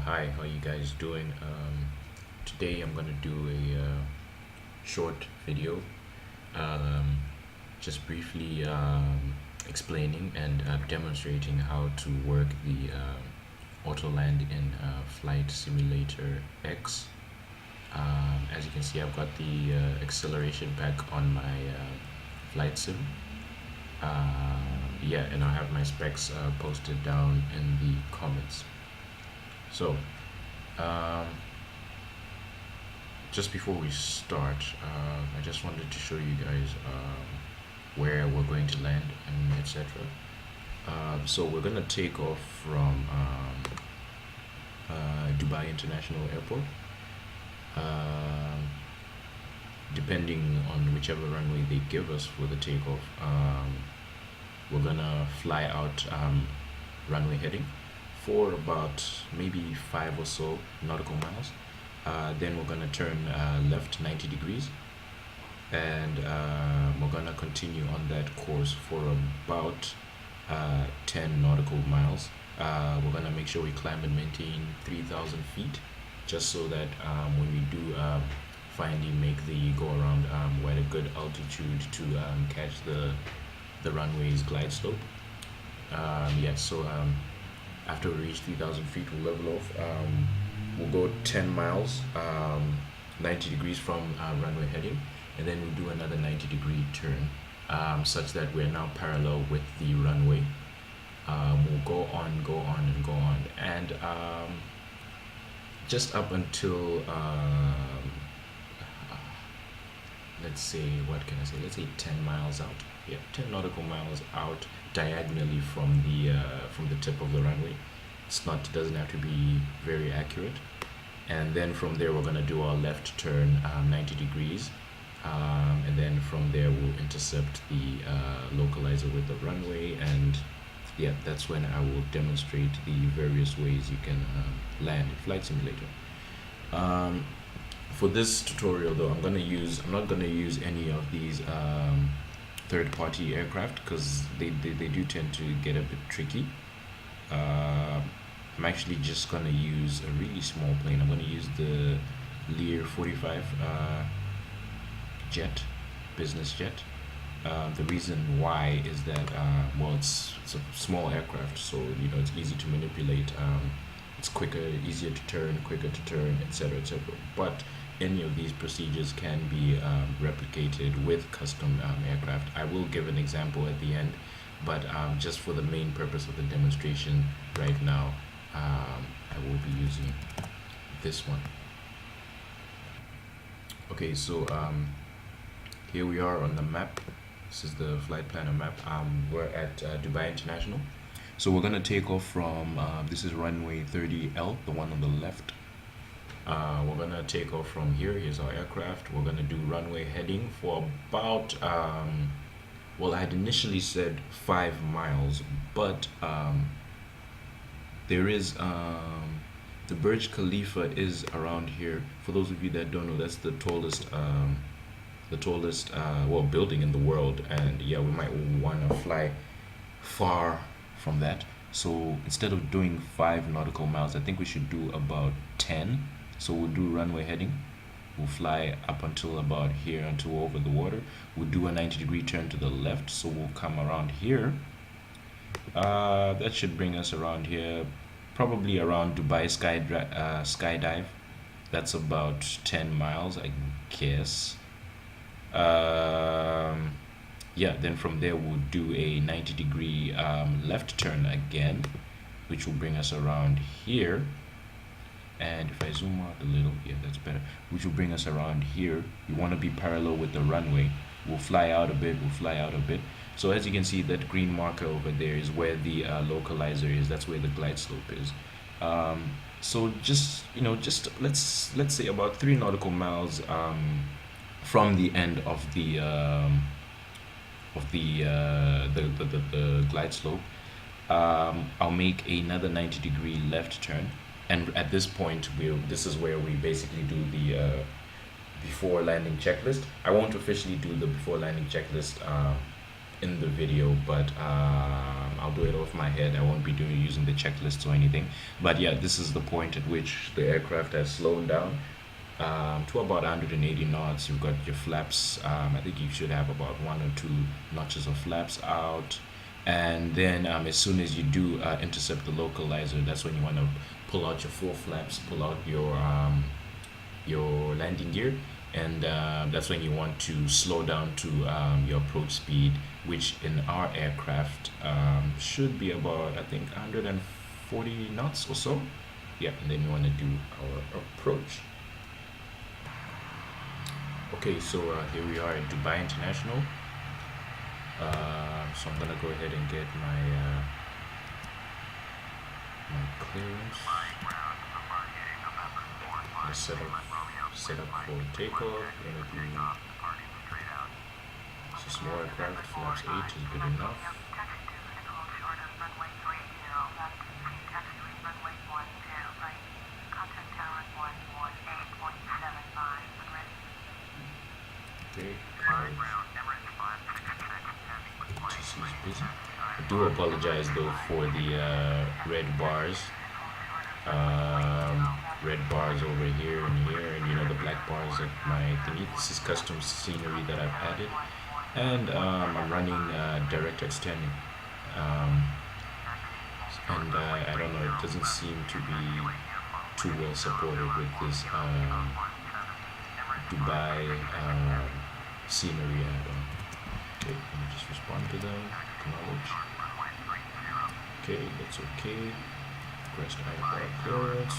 Hi, how you guys doing? Today I'm gonna do a short video, um, just briefly explaining and demonstrating how to work the Autoland in Flight Simulator X. As you can see, I've got the acceleration pack on my flight sim. Yeah, and I have my specs posted down in the comments. So, um, just before we start, I just wanted to show you guys where we're going to land and etc. So we're gonna take off from Dubai International Airport. Depending on whichever runway they give us for the takeoff, we're gonna fly out runway heading for about maybe 5 or so nautical miles. Then we're gonna turn left 90 degrees, and we're gonna continue on that course for about 10 nautical miles. We're gonna make sure we climb and maintain 3,000 feet, just so that when we do finally make the go around, we're at a good altitude to catch the runway's glide slope. Yeah, so after we reach 3,000 feet, we'll level off. We'll go 10 miles, 90 degrees from runway heading, and then we'll do another 90-degree turn, such that we're now parallel with the runway. We'll go on, and go on, and just up until let's say, what can I say? Let's say 10 miles out. Yeah, 10 nautical miles out diagonally from the tip of the runway. It doesn't have to be very accurate. And then from there we're gonna do our left turn 90 degrees, and then from there we'll intercept the localizer with the runway, and yeah, that's when I will demonstrate the various ways you can land in Flight Simulator. For this tutorial though, I'm not gonna use any of these third-party aircraft, because they do tend to get a bit tricky. I'm actually just gonna use a really small plane. I'm gonna use the Lear 45 jet, business jet. The reason why is that well, it's a small aircraft, so it's easy to manipulate. It's quicker, easier to turn, quicker to turn, etc., etc. But any of these procedures can be replicated with custom aircraft. I will give an example at the end, but just for the main purpose of the demonstration right now, I will be using this one. Okay, so here we are on the map. This is the flight planner map. We're at Dubai International. So we're gonna take off from, this is runway 30L, the one on the left. We're gonna take off from here. Here's our aircraft. We're gonna do runway heading for about, well, I had initially said 5 miles, but there is, the Burj Khalifa is around here. For those of you that don't know, that's the tallest well, building in the world, and yeah, we might want to fly far from that. So instead of doing 5 nautical miles, I think we should do about 10. So we'll do runway heading, we'll fly up until about here, until we're over the water. We'll do a 90-degree turn to the left, so we'll come around here. That should bring us around here, probably around Dubai Skydive. That's about 10 miles, I guess. Yeah, then from there we'll do a 90-degree left turn again, which will bring us around here. And if I zoom out a little, yeah, that's better, which will bring us around here. We want to be parallel with the runway. We'll fly out a bit, So as you can see, that green marker over there is where the localizer is. That's where the glide slope is. So just let's say about 3 nautical miles from the end of the glide slope. I'll make another 90-degree left turn, and at this point this is where we basically do the before landing checklist. I won't officially do the before landing checklist in the video, but I'll do it off my head. I won't be using the checklists or anything. But yeah, this is the point at which the aircraft has slowed down to about 180 knots. You've got your flaps. I think you should have about 1 or 2 notches of flaps out. And then as soon as you do intercept the localizer, that's when you want to pull out your 4 flaps, pull out your landing gear, and that's when you want to slow down to your approach speed, which in our aircraft should be about, I think, 140 knots or so. Yeah, and then you want to do our approach. Okay, so here we are at Dubai International. So I'm gonna go ahead and get my my clearance. Set up for takeoff. It's a small aircraft. Flaps 8 is good enough. Okay. I do apologize though for the red bars. Red bars over here and here, and you know, the black bars at my thingy. This is custom scenery that I've added, and I'm running DirectX 10, and I don't know, it doesn't seem to be too well supported with this Dubai scenery add-on. Okay, let me just respond to them. Acknowledge. Okay, that's okay. Request IFR clearance.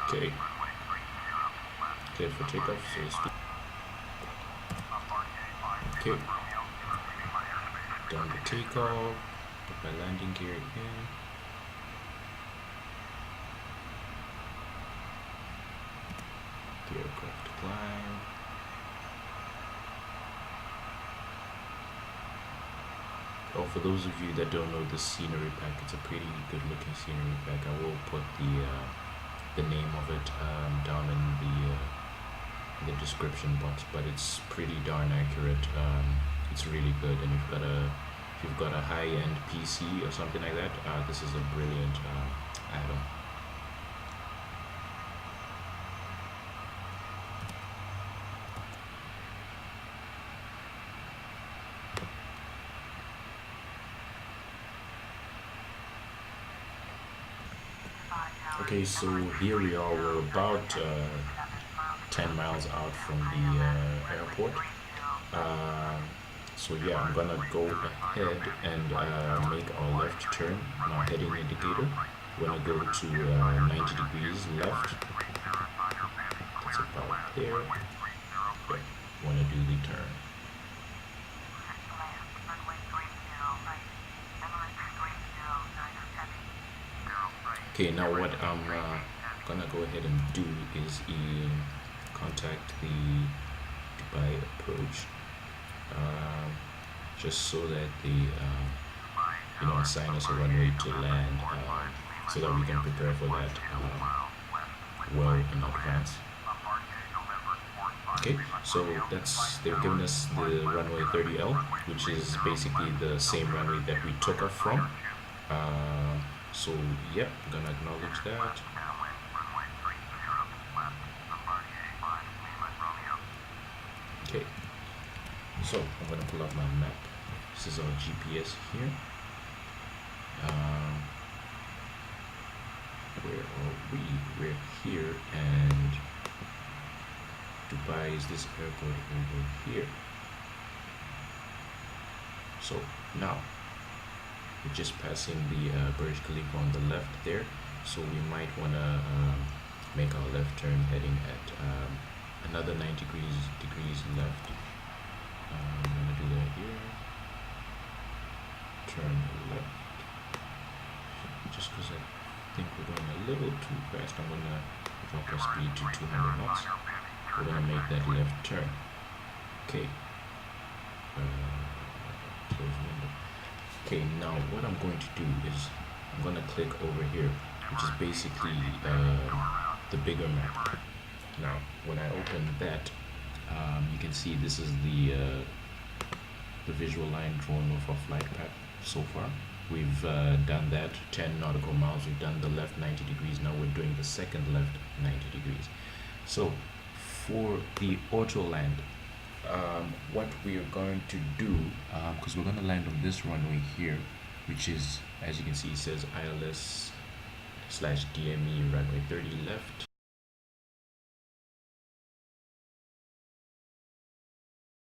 Okay. Cleared for takeoff. So okay. Done the takeoff. Put my landing gear in. The aircraft climb. Oh, for those of you that don't know the scenery pack, it's a pretty good looking scenery pack. I will put the name of it down in the description box, but it's pretty darn accurate. It's really good, and if you've got a high-end PC or something like that, this is a brilliant add-on. Okay, so here we are. We're about 10 miles out from the airport. So yeah, I'm gonna go ahead and make our left turn. Now heading indicator. We're gonna go to 90 degrees left. That's about there. Okay, wanna do the turn. Okay, now what I'm gonna go ahead and do is contact the Dubai approach, just so that they assign us a runway to land, so that we can prepare for that well in advance. Okay, so they've given us the runway 30L, which is basically the same runway that we took off from. So yeah, I'm gonna acknowledge that. Okay, so I'm gonna pull up my map. This is our GPS here. Where are we? We're here, and Dubai is this airport over here. So now we're just passing the Burj Khalifa on the left there, so we might want to make our left turn, heading at another 90 degrees left. I'm going to do that here. Turn left. Just because I think we're going a little too fast, I'm going to drop our speed to 200 knots. We're going to make that left turn. Okay. Okay, now what I'm going to do is I'm going to click over here, which is basically the bigger map. Now, when I open that, you can see this is the visual line drawn of our flight path so far. We've done that 10 nautical miles. We've done the left 90 degrees. Now we're doing the second left 90 degrees. So for the Autoland, what we are going to do, because we're going to land on this runway here, which is, as you can see, it says ILS/DME runway 30 left,